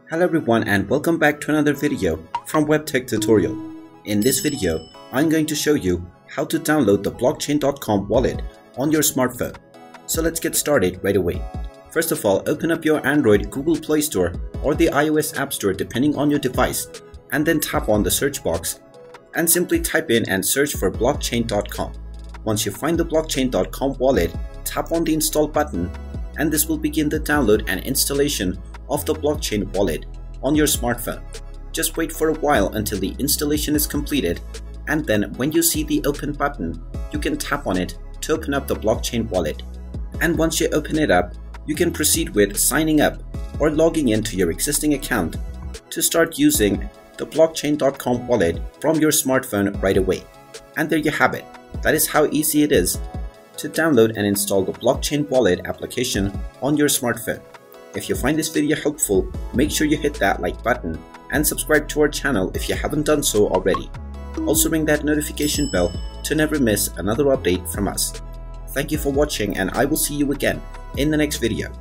Hello everyone and welcome back to another video from Webtech Tutorial. In this video, I'm going to show you how to download the blockchain.com wallet on your smartphone. So let's get started right away. First of all, open up your Android Google Play Store or the iOS App Store depending on your device, and then tap on the search box and simply type in and search for blockchain.com. Once you find the blockchain.com wallet, tap on the install button and this will begin the download and installation of the blockchain wallet on your smartphone. Just wait for a while until the installation is completed, and then when you see the open button, you can tap on it to open up the blockchain wallet. And once you open it up, you can proceed with signing up or logging into your existing account to start using the blockchain.com wallet from your smartphone right away. And there you have it. That is how easy it is to download and install the blockchain wallet application on your smartphone. If you find this video helpful, make sure you hit that like button and subscribe to our channel if you haven't done so already. Also ring that notification bell to never miss another update from us. Thank you for watching, and I will see you again in the next video.